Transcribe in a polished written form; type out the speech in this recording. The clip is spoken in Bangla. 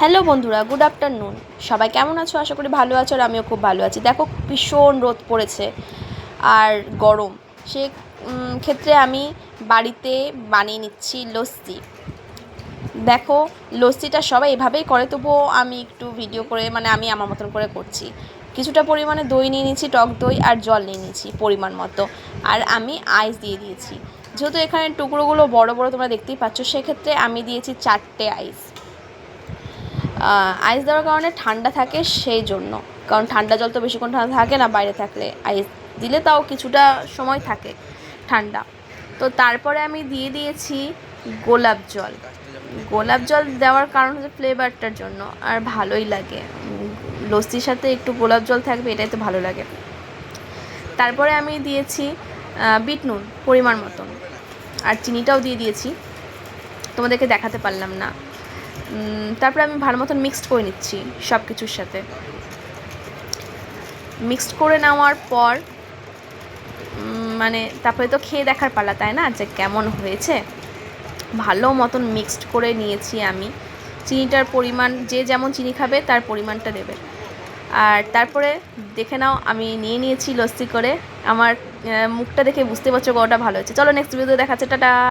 হ্যালো বন্ধুরা, গুড আফটারনুন। সবাই কেমন আছো? আশা করি ভালো আছো, আর আমিও খুব ভালো আছি। দেখো, ভীষণ রোদ পড়েছে আর গরম। সে ক্ষেত্রে আমি বাড়িতে বানিয়ে নিচ্ছি লস্যি। দেখো, লস্যিটা সবাই এভাবেই করে, তবুও আমি একটু ভিডিও করে, মানে আমি আমার মতন করে করছি। কিছুটা পরিমাণে দই নিয়ে নিয়েছি, টক দই, আর জল নিয়ে নিয়েছি পরিমাণ মতো। আর আমি আইস দিয়ে দিয়েছি। যেহেতু এখানে টুকরোগুলো বড় বড় তোমরা দেখতেই পাচ্ছ, সেক্ষেত্রে আমি দিয়েছি 4টে আইস। আইস দেওয়ার কারণে ঠান্ডা থাকে, সেই জন্য। কারণ ঠান্ডা জল তো বেশিক্ষণ ঠান্ডা থাকে না বাইরে থাকলে, আইস দিলে তাও কিছুটা সময় থাকে ঠান্ডা। তো তারপরে আমি দিয়ে দিয়েছি গোলাপ জল। গোলাপ জল দেওয়ার কারণ হচ্ছে ফ্লেভারটার জন্য, আর ভালোই লাগে। লস্যির সাথে একটু গোলাপ জল থাকবে, এটাই তো ভালো লাগে। তারপরে আমি দিয়েছি বিট নুন পরিমাণ মতন, আর চিনিটাও দিয়ে দিয়েছি, তোমাদেরকে দেখাতে পারলাম না। তারপরে আমি ভালো মতন মিক্সড করে নিচ্ছি সব কিছুর সাথে। মিক্সড করে নেওয়ার পর মানে তারপরে তো খেয়ে দেখার পালা, তাই না, যে কেমন হয়েছে। ভালো মতন মিক্সড করে নিয়েছি আমি। চিনিটার পরিমাণ, যে যেমন চিনি খাবে তার পরিমাণটা দেবে। আর তারপরে দেখে নাও, আমি নিয়ে নিয়েছি লস্যি করে। আমার মুখটা দেখে বুঝতে পারছো কতটা ভালো হয়েছে। চলো নেক্সট ভিডিও দেখাচ্ছে, টাটা।